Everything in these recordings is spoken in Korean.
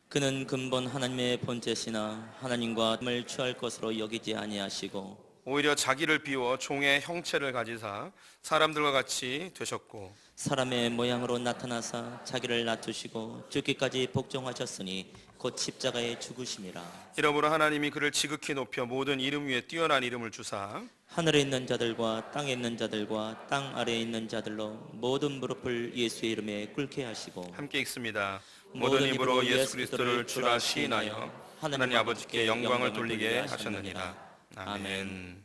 그는 근본 하나님의 본체시나 하나님과 을 취할 것으로 여기지 아니하시고 오히려 자기를 비워 종의 형체를 가지사 사람들과 같이 되셨고 사람의 모양으로 나타나사 자기를 낮추시고 죽기까지 복종하셨으니 곧 십자가에 죽으심이라. 이러므로 하나님이 그를 지극히 높여 모든 이름 위에 뛰어난 이름을 주사 하늘에 있는 자들과 땅에 있는 자들과 땅 아래에 있는 자들로 모든 무릎을 예수의 이름에 꿇게 하시고 함께 읽습니다. 모든 입으로 예수 그리스도를 주라 시인하여 하나님 아버지께 영광을 돌리게 하셨느니라. 아멘.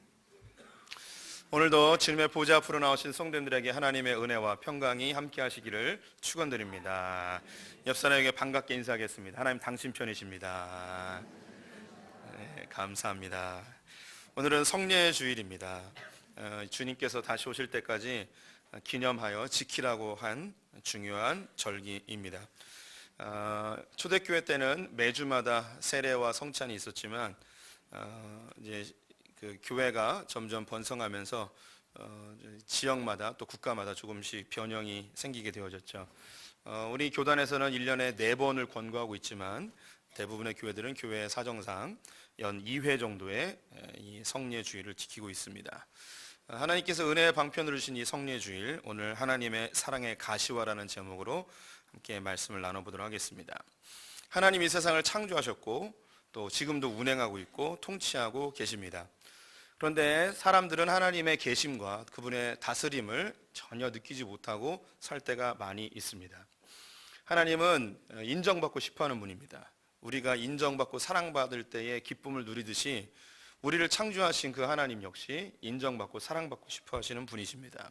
오늘도 주님의 보좌 앞으로 나오신 성도님들에게 하나님의 은혜와 평강이 함께 하시기를 축원드립니다. 옆 사람에게 반갑게 인사하겠습니다. 하나님 당신 편이십니다. 네, 감사합니다. 오늘은 성례의 주일입니다. 주님께서 다시 오실 때까지 기념하여 지키라고 한 중요한 절기입니다. 초대교회 때는 매주마다 세례와 성찬이 있었지만 이제 그 교회가 점점 번성하면서 지역마다 또 국가마다 조금씩 변형이 생기게 되어졌죠. 우리 교단에서는 1년에 4번을 권고하고 있지만 대부분의 교회들은 교회 사정상 연 2회 정도의 이 성례주일을 지키고 있습니다. 하나님께서 은혜의 방편으로 주신 이 성례주일, 오늘 하나님의 사랑의 가시화라는 제목으로 함께 말씀을 나눠보도록 하겠습니다. 하나님이 세상을 창조하셨고 또 지금도 운행하고 있고 통치하고 계십니다. 그런데 사람들은 하나님의 계심과 그분의 다스림을 전혀 느끼지 못하고 살 때가 많이 있습니다. 하나님은 인정받고 싶어하는 분입니다. 우리가 인정받고 사랑받을 때의 기쁨을 누리듯이 우리를 창조하신 그 하나님 역시 인정받고 사랑받고 싶어하시는 분이십니다.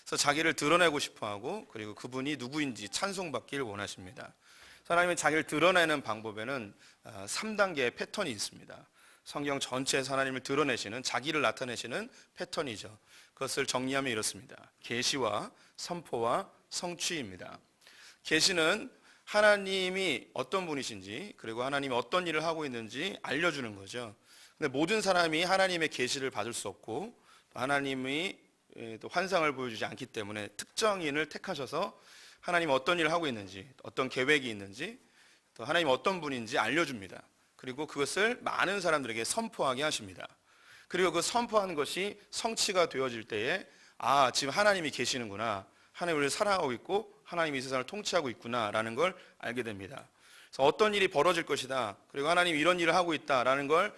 그래서 자기를 드러내고 싶어하고 그리고 그분이 누구인지 찬송받기를 원하십니다. 하나님은 자기를 드러내는 방법에는 3단계의 패턴이 있습니다. 성경 전체에서 하나님을 드러내시는, 자기를 나타내시는 패턴이죠. 그것을 정리하면 이렇습니다. 계시와 선포와 성취입니다. 계시는 하나님이 어떤 분이신지 그리고 하나님이 어떤 일을 하고 있는지 알려주는 거죠. 근데 모든 사람이 하나님의 계시를 받을 수 없고 하나님이 또 환상을 보여주지 않기 때문에 특정인을 택하셔서 하나님이 어떤 일을 하고 있는지, 어떤 계획이 있는지, 또 하나님이 어떤 분인지 알려줍니다. 그리고 그것을 많은 사람들에게 선포하게 하십니다. 그리고 그 선포하는 것이 성취가 되어질 때에 지금 하나님이 계시는구나, 하나님이 우리를 사랑하고 있고 하나님이 이 세상을 통치하고 있구나라는 걸 알게 됩니다. 그래서 어떤 일이 벌어질 것이다, 그리고 하나님이 이런 일을 하고 있다라는 걸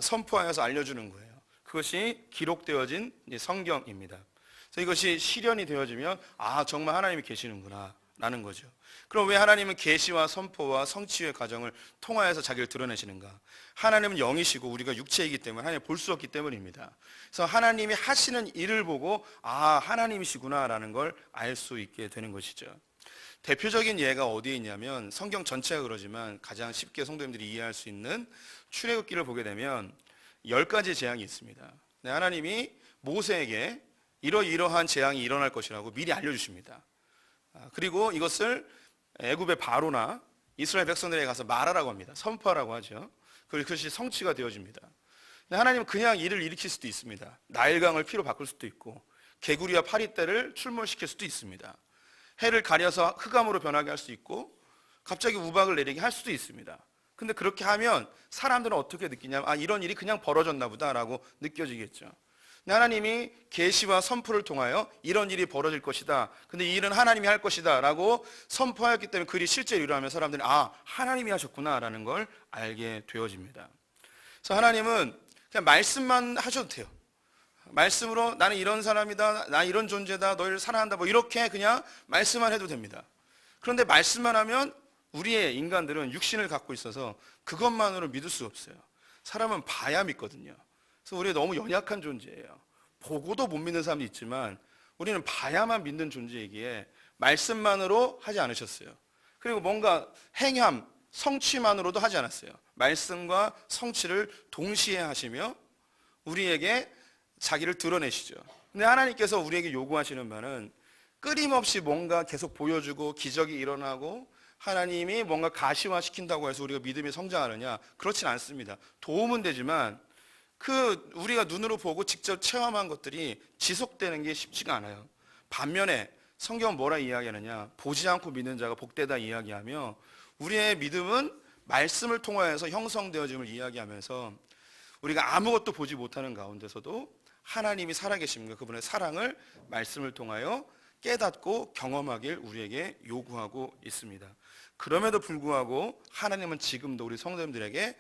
선포하여서 알려주는 거예요. 그것이 기록되어진 성경입니다. 그래서 이것이 실현이 되어지면 정말 하나님이 계시는구나 라는 거죠. 그럼 왜 하나님은 계시와 선포와 성취의 과정을 통하여서 자기를 드러내시는가? 하나님은 영이시고 우리가 육체이기 때문에 하나님 볼 수 없기 때문입니다. 그래서 하나님이 하시는 일을 보고 하나님이시구나 라는 걸 알 수 있게 되는 것이죠. 대표적인 예가 어디에 있냐면 성경 전체가 그러지만 가장 쉽게 성도님들이 이해할 수 있는 출애굽기를 보게 되면 10가지 재앙이 있습니다. 하나님이 모세에게 이러이러한 재앙이 일어날 것이라고 미리 알려주십니다. 그리고 이것을 애굽의 바로나 이스라엘 백성들에게 가서 말하라고 합니다. 선포하라고 하죠. 그것이 성취가 되어집니다. 하나님은 그냥 일을 일으킬 수도 있습니다. 나일강을 피로 바꿀 수도 있고 개구리와 파리떼를 출몰시킬 수도 있습니다. 해를 가려서 흑암으로 변하게 할 수 있고 갑자기 우박을 내리게 할 수도 있습니다. 근데 그렇게 하면 사람들은 어떻게 느끼냐면 이런 일이 그냥 벌어졌나 보다라고 느껴지겠죠. 하나님이 계시와 선포를 통하여 이런 일이 벌어질 것이다, 근데 이 일은 하나님이 할 것이다 라고 선포하였기 때문에 그 일이 실제로 일어나면 사람들은 하나님이 하셨구나 라는 걸 알게 되어집니다. 그래서 하나님은 그냥 말씀만 하셔도 돼요. 말씀으로 나는 이런 사람이다, 나 이런 존재다, 너희를 사랑한다, 이렇게 그냥 말씀만 해도 됩니다. 그런데 말씀만 하면 우리의 인간들은 육신을 갖고 있어서 그것만으로 믿을 수 없어요. 사람은 봐야 믿거든요. 그래서 우리가 너무 연약한 존재예요. 보고도 못 믿는 사람도 있지만 우리는 봐야만 믿는 존재이기에 말씀만으로 하지 않으셨어요. 그리고 뭔가 행함, 성취만으로도 하지 않았어요. 말씀과 성취를 동시에 하시며 우리에게 자기를 드러내시죠. 근데 하나님께서 우리에게 요구하시는 바는 끊임없이 뭔가 계속 보여주고 기적이 일어나고 하나님이 뭔가 가시화시킨다고 해서 우리가 믿음이 성장하느냐? 그렇진 않습니다. 도움은 되지만 우리가 눈으로 보고 직접 체험한 것들이 지속되는 게 쉽지가 않아요. 반면에 성경은 뭐라 이야기하느냐? 보지 않고 믿는 자가 복되다 이야기하며 우리의 믿음은 말씀을 통하여서 형성되어짐을 이야기하면서 우리가 아무것도 보지 못하는 가운데서도 하나님이 살아계심과 그분의 사랑을 말씀을 통하여 깨닫고 경험하길 우리에게 요구하고 있습니다. 그럼에도 불구하고 하나님은 지금도 우리 성도님들에게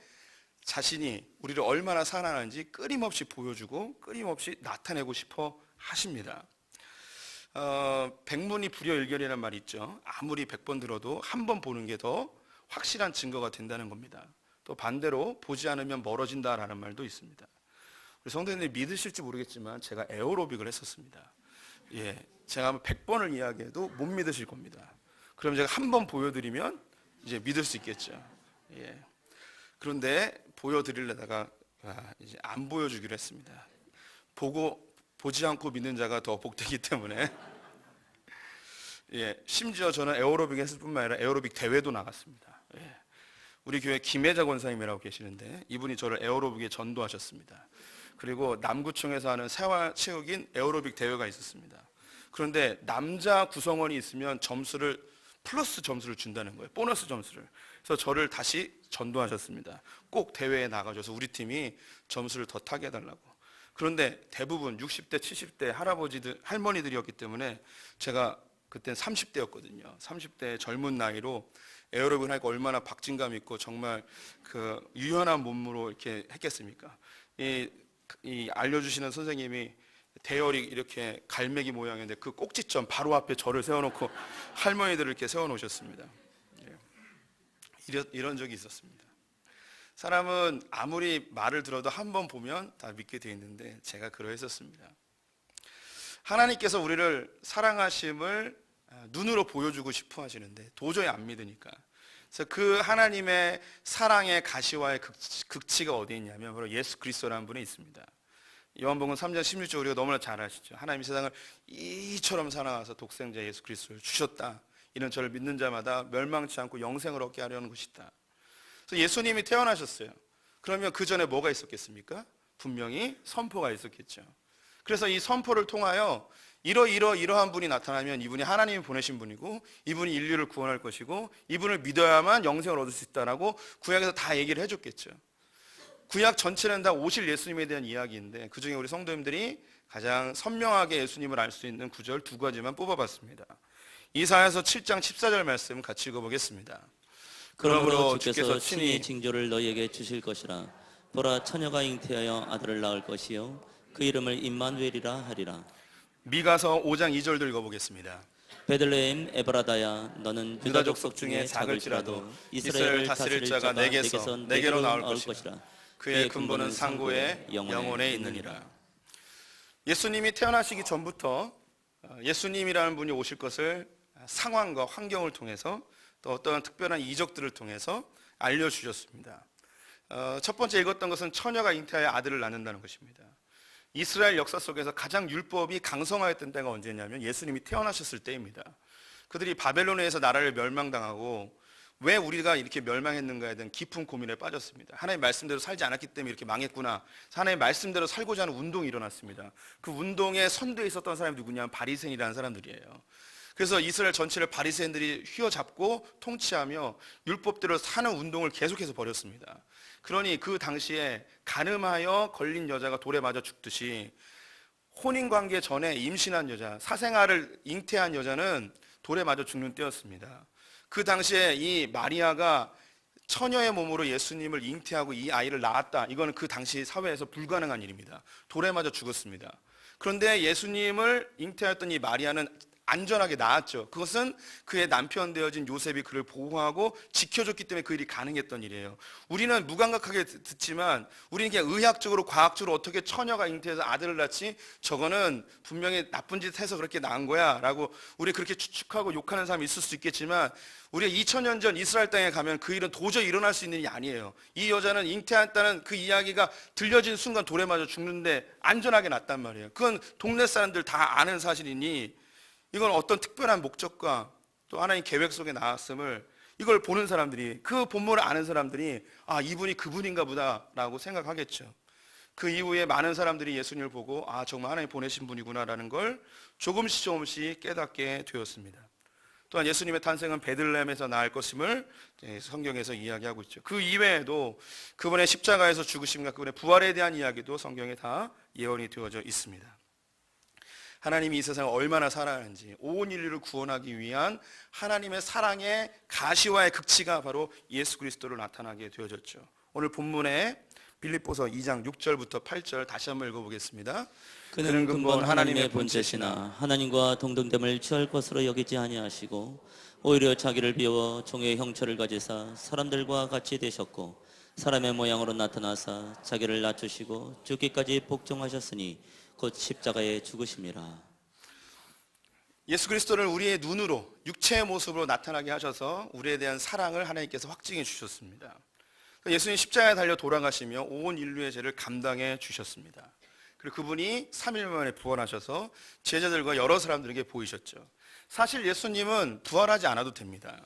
자신이 우리를 얼마나 사랑하는지 끊임없이 보여주고 끊임없이 나타내고 싶어 하십니다. 백문이 불여일견이라는 말이 있죠. 아무리 100번 들어도 한 번 보는 게 더 확실한 증거가 된다는 겁니다. 또 반대로 보지 않으면 멀어진다라는 말도 있습니다. 우리 성도님들이 믿으실지 모르겠지만 제가 에어로빅을 했었습니다. 예, 제가 한번 100번을 이야기해도 못 믿으실 겁니다. 그럼 제가 한 번 보여드리면 이제 믿을 수 있겠죠. 예. 그런데 보여드리려다가 이제 안 보여주기로 했습니다. 보지 않고 믿는 자가 더 복되기 때문에 예, 심지어 저는 에어로빅 했을 뿐만 아니라 에어로빅 대회도 나갔습니다. 예. 우리 교회 김혜자 권사님이라고 계시는데 이분이 저를 에어로빅에 전도하셨습니다. 그리고 남구청에서 하는 생활체육인 에어로빅 대회가 있었습니다. 그런데 남자 구성원이 있으면 플러스 점수를 준다는 거예요. 보너스 점수를. 그래서 저를 다시 전도하셨습니다. 꼭 대회에 나가셔서 우리 팀이 점수를 더 타게 해달라고. 그런데 대부분 60대, 70대 할머니들이었기 때문에 제가 그땐 30대였거든요. 30대 젊은 나이로 에어로빅을 하니까 얼마나 박진감 있고 정말 그 유연한 몸으로 이렇게 했겠습니까? 이 알려주시는 선생님이 대열이 이렇게 갈매기 모양인데 그 꼭지점 바로 앞에 저를 세워놓고 할머니들을 이렇게 세워놓으셨습니다. 이런 적이 있었습니다. 사람은 아무리 말을 들어도 한 번 보면 다 믿게 돼 있는데 제가 그러했었습니다. 하나님께서 우리를 사랑하심을 눈으로 보여주고 싶어 하시는데 도저히 안 믿으니까. 그래서 그 하나님의 사랑의 가시화의 극치가 어디에 있냐면 바로 예수 그리스도라는 분이 있습니다. 요한복음 3장 16절 우리가 너무나 잘 아시죠. 하나님이 세상을 이처럼 사랑하사 독생자 예수 그리스도를 주셨다. 이는 저를 믿는 자마다 멸망치 않고 영생을 얻게 하려는 것이다. 그래서 예수님이 태어나셨어요. 그러면 그 전에 뭐가 있었겠습니까? 분명히 선포가 있었겠죠. 그래서 이 선포를 통하여 이러한 분이 나타나면 이분이 하나님이 보내신 분이고 이분이 인류를 구원할 것이고 이분을 믿어야만 영생을 얻을 수 있다라고 구약에서 다 얘기를 해줬겠죠. 구약 전체는 다 오실 예수님에 대한 이야기인데 그중에 우리 성도님들이 가장 선명하게 예수님을 알 수 있는 구절 2가지만 뽑아봤습니다. 이사야서 7장 14절 말씀 같이 읽어보겠습니다. 그러므로 주께서 친히 징조를 너희에게 주실 것이라. 보라, 처녀가 잉태하여 아들을 낳을 것이요 그 이름을 임마누엘이라 하리라. 미가서 5장 2절도 읽어보겠습니다. 베들레헴 에브라다야, 너는 유다 족속 중에 작을지라도 이스라엘을 다스릴 자가 내게로 나올 것이라. 그의 근본은 상고의 영혼에 있느니라. 예수님이 태어나시기 전부터 예수님이라는 분이 오실 것을 상황과 환경을 통해서 또 어떠한 특별한 이적들을 통해서 알려주셨습니다. 첫 번째 읽었던 것은 처녀가 잉태하여 아들을 낳는다는 것입니다. 이스라엘 역사 속에서 가장 율법이 강성하였던 때가 언제냐면 예수님이 태어나셨을 때입니다. 그들이 바벨론에 의해서 나라를 멸망당하고 왜 우리가 이렇게 멸망했는가에 대한 깊은 고민에 빠졌습니다. 하나님의 말씀대로 살지 않았기 때문에 이렇게 망했구나. 하나님의 말씀대로 살고자 하는 운동이 일어났습니다. 그 운동에 선두에 있었던 사람이 누구냐면 바리새인이라는 사람들이에요. 그래서 이스라엘 전체를 바리새인들이 휘어잡고 통치하며 율법대로 사는 운동을 계속해서 벌였습니다. 그러니 그 당시에 간음하여 걸린 여자가 돌에 맞아 죽듯이 혼인관계 전에 임신한 여자, 사생아를 잉태한 여자는 돌에 맞아 죽는 때였습니다. 그 당시에 이 마리아가 처녀의 몸으로 예수님을 잉태하고 이 아이를 낳았다. 이거는 그 당시 사회에서 불가능한 일입니다. 돌에 맞아 죽었습니다. 그런데 예수님을 잉태했던 이 마리아는 안전하게 낳았죠. 그것은 그의 남편 되어진 요셉이 그를 보호하고 지켜줬기 때문에 그 일이 가능했던 일이에요. 우리는 무감각하게 듣지만 우리는 그냥 의학적으로 과학적으로 어떻게 처녀가 잉태해서 아들을 낳지, 저거는 분명히 나쁜 짓 해서 그렇게 낳은 거야 라고 우리 그렇게 추측하고 욕하는 사람이 있을 수 있겠지만 우리가 2000년 전 이스라엘 땅에 가면 그 일은 도저히 일어날 수 있는 일이 아니에요. 이 여자는 잉태했다는 그 이야기가 들려진 순간 돌에 맞아 죽는데 안전하게 낳았단 말이에요. 그건 동네 사람들 다 아는 사실이니 이건 어떤 특별한 목적과 또 하나님 계획 속에 나왔음을 이걸 보는 사람들이, 그 본문을 아는 사람들이 아, 이분이 그분인가 보다라고 생각하겠죠. 그 이후에 많은 사람들이 예수님을 보고 아, 정말 하나님 보내신 분이구나라는 걸 조금씩 깨닫게 되었습니다. 또한 예수님의 탄생은 베들레헴에서 나을 것임을 성경에서 이야기하고 있죠. 그 이외에도 그분의 십자가에서 죽으심과 그분의 부활에 대한 이야기도 성경에 다 예언이 되어져 있습니다. 하나님이 이 세상을 얼마나 사랑하는지, 온 인류를 구원하기 위한 하나님의 사랑의 가시화의 극치가 바로 예수 그리스도로 나타나게 되어졌죠. 오늘 본문에 빌립보서 2장 6절부터 8절 다시 한번 읽어보겠습니다. 그는 근본 하나님의 본체시나 하나님과 동등됨을 취할 것으로 여기지 아니하시고 오히려 자기를 비워 종의 형체를 가지사 사람들과 같이 되셨고 사람의 모양으로 나타나사 자기를 낮추시고 죽기까지 복종하셨으니 곧 십자가에 죽으심이라. 예수 그리스도를 우리의 눈으로 육체의 모습으로 나타나게 하셔서 우리에 대한 사랑을 하나님께서 확증해 주셨습니다. 예수님 십자가에 달려 돌아가시며 온 인류의 죄를 감당해 주셨습니다. 그리고 그분이 3일 만에 부활하셔서 제자들과 여러 사람들에게 보이셨죠. 사실 예수님은 부활하지 않아도 됩니다.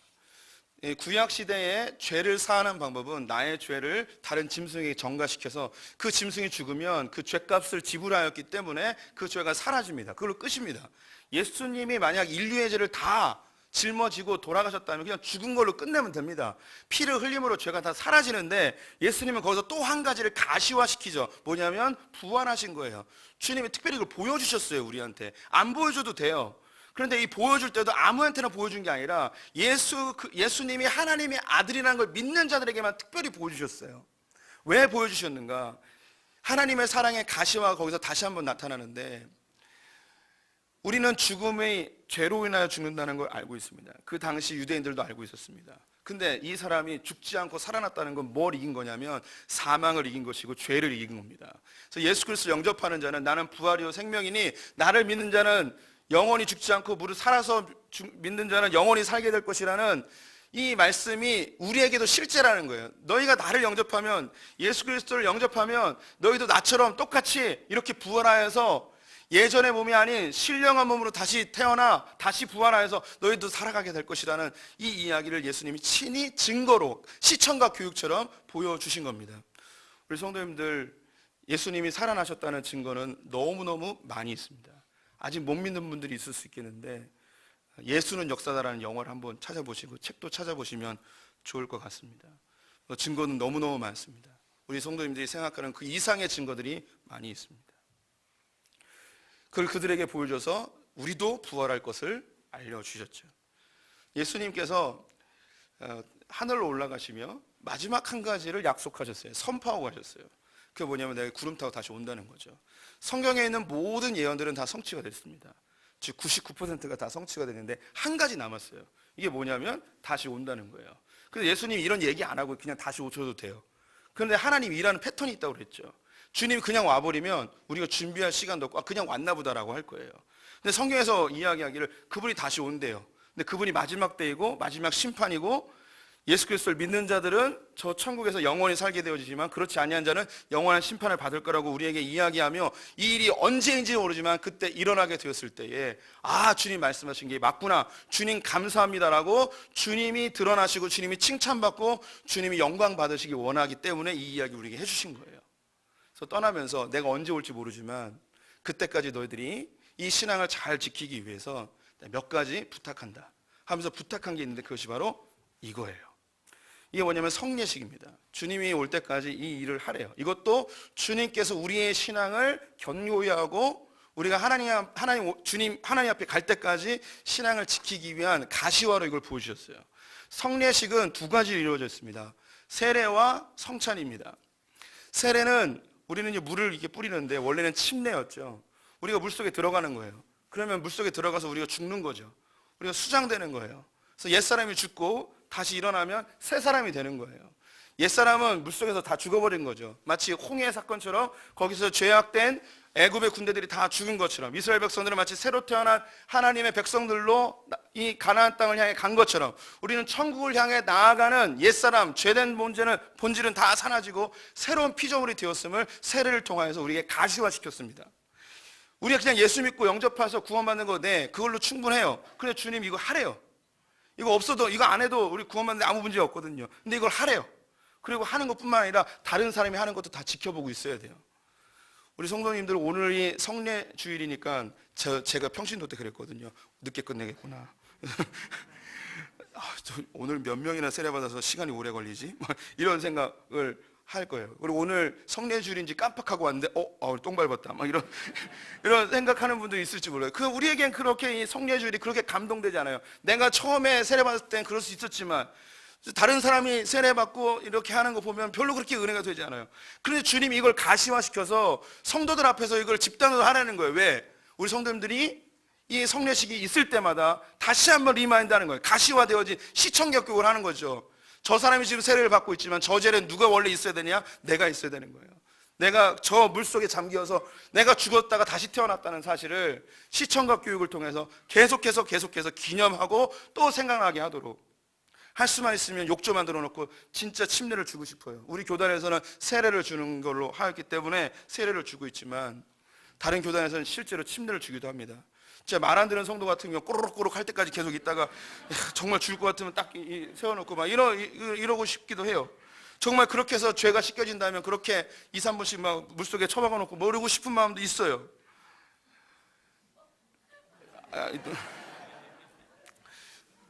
구약 시대에 죄를 사하는 방법은 나의 죄를 다른 짐승에게 전가시켜서 그 짐승이 죽으면 그 죄값을 지불하였기 때문에 그 죄가 사라집니다. 그걸로 끝입니다. 예수님이 만약 인류의 죄를 다 짊어지고 돌아가셨다면 그냥 죽은 걸로 끝내면 됩니다. 피를 흘림으로 죄가 다 사라지는데 예수님은 거기서 또 한 가지를 가시화시키죠. 뭐냐면 부활하신 거예요. 주님이 특별히 그걸 보여주셨어요. 우리한테. 안 보여줘도 돼요. 그런데 이 보여줄 때도 아무한테나 보여준 게 아니라 예수님이 하나님의 아들이라는 걸 믿는 자들에게만 특별히 보여주셨어요. 왜 보여주셨는가? 하나님의 사랑의 가시화가 거기서 다시 한번 나타나는데, 우리는 죽음의 죄로 인하여 죽는다는 걸 알고 있습니다. 그 당시 유대인들도 알고 있었습니다. 근데 이 사람이 죽지 않고 살아났다는 건 뭘 이긴 거냐면 사망을 이긴 것이고 죄를 이긴 겁니다. 그래서 예수 그리스도 영접하는 자는 나는 부활이요 생명이니 나를 믿는 자는 영원히 죽지 않고 무릇 살아서 믿는 자는 영원히 살게 될 것이라는 이 말씀이 우리에게도 실제라는 거예요. 너희가 나를 영접하면, 예수 그리스도를 영접하면 너희도 나처럼 똑같이 이렇게 부활하여서 예전의 몸이 아닌 신령한 몸으로 다시 태어나 다시 부활하여서 너희도 살아가게 될 것이라는 이 이야기를 예수님이 친히 증거로 시청과 교육처럼 보여주신 겁니다. 우리 성도님들, 예수님이 살아나셨다는 증거는 너무너무 많이 있습니다. 아직 못 믿는 분들이 있을 수 있겠는데 예수는 역사다라는 영화를 한번 찾아보시고 책도 찾아보시면 좋을 것 같습니다. 증거는 너무너무 많습니다. 우리 성도님들이 생각하는 그 이상의 증거들이 많이 있습니다. 그걸 그들에게 보여줘서 우리도 부활할 것을 알려주셨죠. 예수님께서 하늘로 올라가시며 마지막 한 가지를 약속하셨어요. 선포하고 가셨어요. 그게 뭐냐면 내가 구름 타고 다시 온다는 거죠. 성경에 있는 모든 예언들은 다 성취가 됐습니다. 즉 99%가 다 성취가 됐는데 한 가지 남았어요. 이게 뭐냐면 다시 온다는 거예요. 그래서 예수님이 이런 얘기 안 하고 그냥 다시 오셔도 돼요. 그런데 하나님이 일하는 패턴이 있다고 그랬죠. 주님이 그냥 와버리면 우리가 준비할 시간도 없고 그냥 왔나 보다라고 할 거예요. 근데 성경에서 이야기하기를 그분이 다시 온대요. 근데 그분이 마지막 때이고 마지막 심판이고 예수 그리스도를 믿는 자들은 저 천국에서 영원히 살게 되어지지만 그렇지 아니한 자는 영원한 심판을 받을 거라고 우리에게 이야기하며 이 일이 언제인지 모르지만 그때 일어나게 되었을 때에 주님 말씀하신 게 맞구나, 주님 감사합니다라고 주님이 드러나시고 주님이 칭찬받고 주님이 영광 받으시기 원하기 때문에 이 이야기 우리에게 해주신 거예요. 그래서 떠나면서 내가 언제 올지 모르지만 그때까지 너희들이 이 신앙을 잘 지키기 위해서 몇 가지 부탁한다 하면서 부탁한 게 있는데 그것이 바로 이거예요. 이게 뭐냐면 성례식입니다. 주님이 올 때까지 이 일을 하래요. 이것도 주님께서 우리의 신앙을 견고히 하고 우리가 하나님 앞에 갈 때까지 신앙을 지키기 위한 가시화로 이걸 보여주셨어요. 성례식은 두 가지로 이루어져 있습니다. 세례와 성찬입니다. 세례는 우리는 이제 물을 이렇게 뿌리는데 원래는 침례였죠. 우리가 물속에 들어가는 거예요. 그러면 물속에 들어가서 우리가 죽는 거죠. 우리가 수장되는 거예요. 그래서 옛사람이 죽고 다시 일어나면 새 사람이 되는 거예요. 옛사람은 물속에서 다 죽어버린 거죠. 마치 홍해 사건처럼 거기서 죄악된 애굽의 군대들이 다 죽은 것처럼 이스라엘 백성들은 마치 새로 태어난 하나님의 백성들로 이 가나안 땅을 향해 간 것처럼 우리는 천국을 향해 나아가는 옛사람, 죄된 본질은 다 사라지고 새로운 피조물이 되었음을 세례를 통하여서 우리에게 가시화시켰습니다. 우리가 그냥 예수 믿고 영접해서 구원받는 거 그걸로 충분해요. 그런데 주님 이거 하래요. 이거 없어도, 이거 안 해도 우리 구원받는데 아무 문제 없거든요. 근데 이걸 하래요. 그리고 하는 것뿐만 아니라 다른 사람이 하는 것도 다 지켜보고 있어야 돼요. 우리 성도님들, 오늘이 성례 주일이니까 제가 평신도 때 그랬거든요. 늦게 끝내겠구나. 오늘 몇 명이나 세례 받아서 시간이 오래 걸리지? 막 이런 생각을 할 거예요. 그리고 오늘 성례주일인지 깜빡하고 왔는데 똥 밟았다. 막 이런 생각하는 분도 있을지 몰라요. 우리에겐 그렇게 이 성례주일이 그렇게 감동되지 않아요. 내가 처음에 세례 받았을 땐 그럴 수 있었지만 다른 사람이 세례 받고 이렇게 하는 거 보면 별로 그렇게 은혜가 되지 않아요. 그런데 주님이 이걸 가시화시켜서 성도들 앞에서 이걸 집단으로 하라는 거예요. 왜? 우리 성도님들이 이 성례식이 있을 때마다 다시 한번 리마인드하는 거예요. 가시화되어진 시청각 교육을 하는 거죠. 저 사람이 지금 세례를 받고 있지만 저 자리에 누가 원래 있어야 되냐? 내가 있어야 되는 거예요. 내가 저 물속에 잠겨서 내가 죽었다가 다시 태어났다는 사실을 시청각 교육을 통해서 계속해서 기념하고 또 생각나게 하도록 할 수만 있으면 욕조 만들어 놓고 진짜 침례를 주고 싶어요. 우리 교단에서는 세례를 주는 걸로 하였기 때문에 세례를 주고 있지만 다른 교단에서는 실제로 침례를 주기도 합니다. 진짜 말 안 듣는 성도 같은 경우 꼬르륵꼬르륵 할 때까지 계속 있다가 정말 죽을 것 같으면 딱 세워놓고 막 이러고 싶기도 해요. 정말 그렇게 해서 죄가 씻겨진다면 그렇게 2, 3분씩 막 물속에 처박아 놓고 모르고 싶은 마음도 있어요.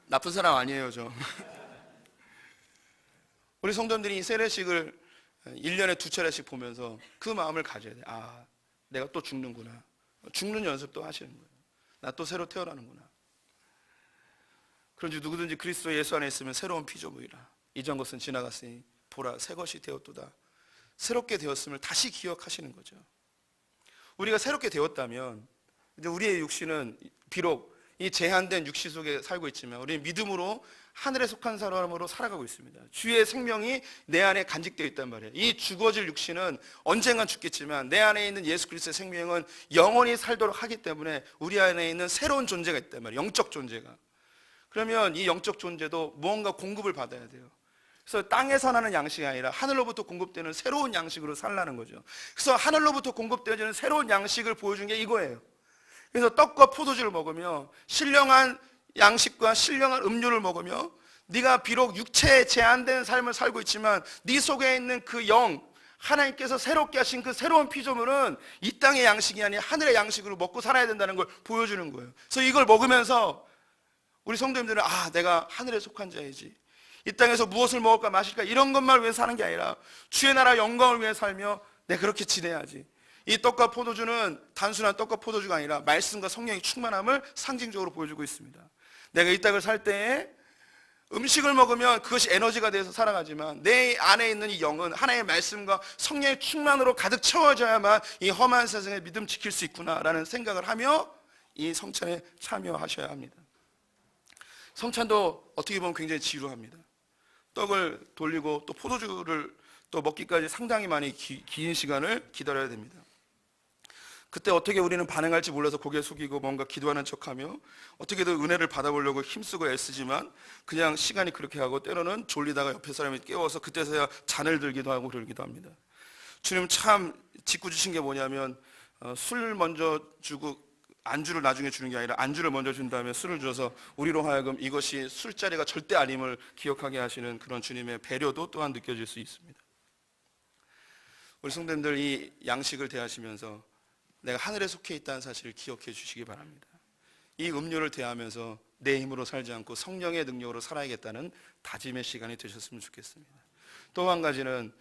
나쁜 사람 아니에요, 저. 우리 성도님들이 이 세례식을 1년에 2차례씩 보면서 그 마음을 가져야 돼요. 내가 또 죽는구나. 죽는 연습도 하시는 거예요. 나 또 새로 태어나는구나. 그런지 누구든지 그리스도 예수 안에 있으면 새로운 피조물이라. 이전 것은 지나갔으니 보라 새 것이 되었도다. 새롭게 되었음을 다시 기억하시는 거죠. 우리가 새롭게 되었다면 이제 우리의 육신은 비록 이 제한된 육시 속에 살고 있지만 우리는 믿음으로 하늘에 속한 사람으로 살아가고 있습니다. 주의 생명이 내 안에 간직되어 있단 말이에요. 이 죽어질 육신은 언젠간 죽겠지만 내 안에 있는 예수 그리스도의 생명은 영원히 살도록 하기 때문에 우리 안에 있는 새로운 존재가 있단 말이에요. 영적 존재가. 그러면 이 영적 존재도 무언가 공급을 받아야 돼요. 그래서 땅에서 나는 양식이 아니라 하늘로부터 공급되는 새로운 양식으로 살라는 거죠. 그래서 하늘로부터 공급되어지는 새로운 양식을 보여준 게 이거예요. 그래서 떡과 포도주를 먹으며 신령한 양식과 신령한 음료를 먹으며 네가 비록 육체에 제한된 삶을 살고 있지만 네 속에 있는 그 영, 하나님께서 새롭게 하신 그 새로운 피조물은 이 땅의 양식이 아니라 하늘의 양식으로 먹고 살아야 된다는 걸 보여주는 거예요. 그래서 이걸 먹으면서 우리 성도님들은 내가 하늘에 속한 자이지, 이 땅에서 무엇을 먹을까 마실까 이런 것만 위해 사는 게 아니라 주의 나라 영광을 위해 살며 내가 그렇게 지내야지. 이 떡과 포도주는 단순한 떡과 포도주가 아니라 말씀과 성령의 충만함을 상징적으로 보여주고 있습니다. 내가 이 땅을 살 때에 음식을 먹으면 그것이 에너지가 돼서 살아가지만 내 안에 있는 이 영은 하나님의 말씀과 성령의 충만으로 가득 채워져야만 이 험한 세상에 믿음 지킬 수 있구나라는 생각을 하며 이 성찬에 참여하셔야 합니다. 성찬도 어떻게 보면 굉장히 지루합니다. 떡을 돌리고 또 포도주를 또 먹기까지 상당히 많이 긴 시간을 기다려야 됩니다. 그때 어떻게 우리는 반응할지 몰라서 고개 숙이고 뭔가 기도하는 척하며 어떻게든 은혜를 받아보려고 힘쓰고 애쓰지만 그냥 시간이 그렇게 하고 때로는 졸리다가 옆에 사람이 깨워서 그때서야 잔을 들기도 하고 그러기도 합니다. 주님 참 짓궂으신 게 뭐냐면 술 먼저 주고 안주를 나중에 주는 게 아니라 안주를 먼저 준 다음에 술을 줘서 우리로 하여금 이것이 술자리가 절대 아님을 기억하게 하시는 그런 주님의 배려도 또한 느껴질 수 있습니다. 우리 성도님들 이 양식을 대하시면서 내가 하늘에 속해 있다는 사실을 기억해 주시기 바랍니다. 이 음료를 대하면서 내 힘으로 살지 않고 성령의 능력으로 살아야겠다는 다짐의 시간이 되셨으면 좋겠습니다. 또 한 가지는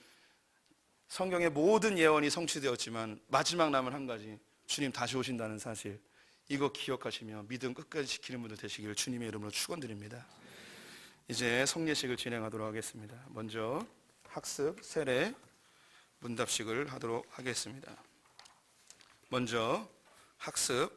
성경의 모든 예언이 성취되었지만 마지막 남은 한 가지, 주님 다시 오신다는 사실, 이거 기억하시며 믿음 끝까지 지키는 분들 되시기를 주님의 이름으로 축원드립니다. 이제 성례식을 진행하도록 하겠습니다. 먼저 학습, 세례, 문답식을 하도록 하겠습니다. 먼저 학습,